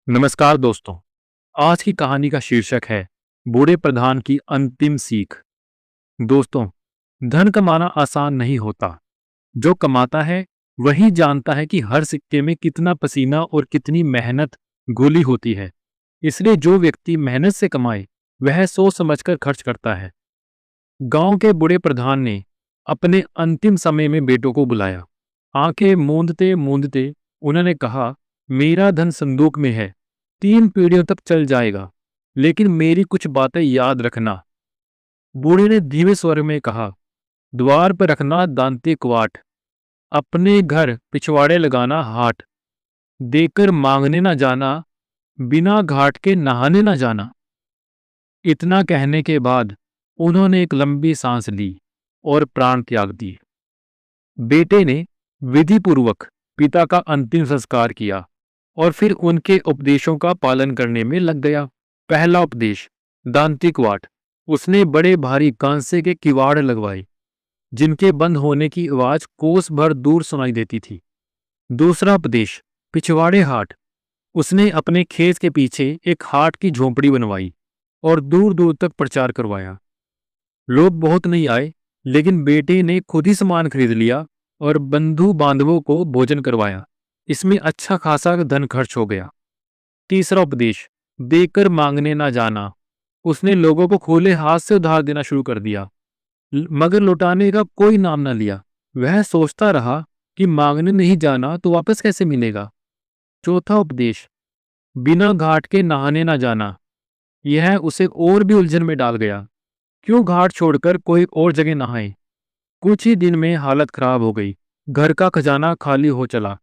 नमस्कार दोस्तों। आज की कहानी का शीर्षक है बूढ़े प्रधान की अंतिम सीख। दोस्तों, धन कमाना आसान नहीं होता। जो कमाता है वही जानता है कि हर सिक्के में कितना पसीना और कितनी मेहनत घुली होती है। इसलिए जो व्यक्ति मेहनत से कमाए वह सोच समझकर खर्च करता है। गांव के बूढ़े प्रधान ने अपने अंतिम समय में बेटों को बुलाया। आंखें मूंदते मूंदते उन्होंने कहा, मेरा धन संदूक में है, 3 पीढ़ियों तक चल जाएगा, लेकिन मेरी कुछ बातें याद रखना। बूढ़े ने धीमे स्वर में कहा, द्वार पर रखना दांती क्वाट, अपने घर पिछवाड़े लगाना हाट, देकर मांगने ना जाना, बिना घाट के नहाने ना जाना। इतना कहने के बाद उन्होंने एक लंबी सांस ली और प्राण त्याग दिए। बेटे ने विधिपूर्वक पिता का अंतिम संस्कार किया और फिर उनके उपदेशों का पालन करने में लग गया। पहला उपदेश, दांतिक वाट। उसने बड़े भारी कांसे के किवाड़ लगवाए, जिनके बंद होने की आवाज कोस भर दूर सुनाई देती थी। दूसरा उपदेश, पिछवाड़े हाट। उसने अपने खेत के पीछे एक हाट की झोंपड़ी बनवाई और दूर दूर तक प्रचार करवाया। लोग बहुत नहीं आए, लेकिन बेटे ने खुद ही सामान खरीद लिया और बंधु बांधवों को भोजन करवाया। इसमें अच्छा खासा धन खर्च हो गया। तीसरा उपदेश, देकर मांगने ना जाना। उसने लोगों को खुले हाथ से उधार देना शुरू कर दिया, मगर लौटाने का कोई नाम ना लिया। वह सोचता रहा कि मांगने नहीं जाना तो वापस कैसे मिलेगा। चौथा उपदेश, बिना घाट के नहाने ना जाना। यह उसे और भी उलझन में डाल गया। क्यों घाट छोड़कर कोई और जगह नहाए। कुछ ही दिन में हालत खराब हो गई। घर का खजाना खाली हो चला।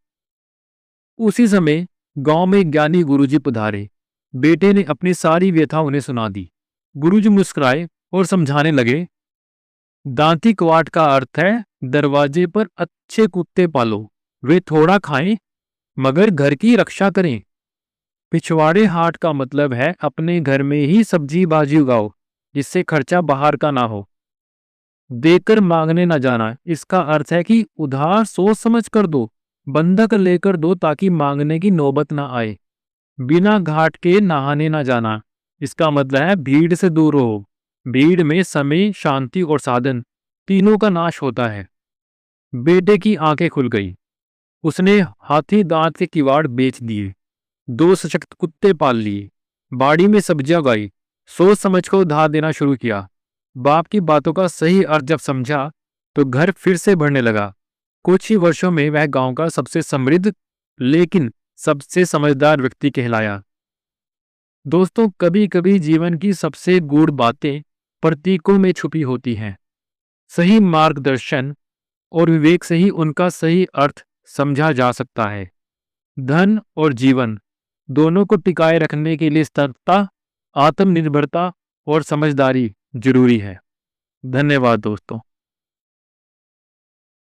उसी समय गांव में ज्ञानी गुरुजी पधारे। बेटे ने अपनी सारी व्यथा उन्हें सुना दी। गुरुजी मुस्कुराए और समझाने लगे, दांती कवाट का अर्थ है दरवाजे पर अच्छे कुत्ते पालो। वे थोड़ा खाएं मगर घर की रक्षा करें। पिछवाड़े हाट का मतलब है अपने घर में ही सब्जी बाजी उगाओ, जिससे खर्चा बाहर का ना हो। देकर मांगने ना जाना, इसका अर्थ है कि उधार सोच समझ कर दो, बंधक लेकर दो ताकि मांगने की नौबत ना आए। बिना घाट के नहाने ना जाना, इसका मतलब है भीड़ से दूर रहो। भीड़ में समय, शांति और साधन तीनों का नाश होता है। बेटे की आंखें खुल गई। उसने हाथी दांत के किवाड़ बेच दिए, 2 सशक्त कुत्ते पाल लिए, बाड़ी में सब्जियां उगाई, सोच समझ कर उधार देना शुरू किया। बाप की बातों का सही अर्थ जब समझा तो घर फिर से बढ़ने लगा। कुछ ही वर्षों में वह गांव का सबसे समृद्ध लेकिन सबसे समझदार व्यक्ति कहलाया। दोस्तों, कभी कभी जीवन की सबसे गूढ़ बातें प्रतीकों में छुपी होती हैं। सही मार्गदर्शन और विवेक से ही उनका सही अर्थ समझा जा सकता है। धन और जीवन दोनों को टिकाए रखने के लिए सतर्कता, आत्मनिर्भरता और समझदारी जरूरी है। धन्यवाद दोस्तों।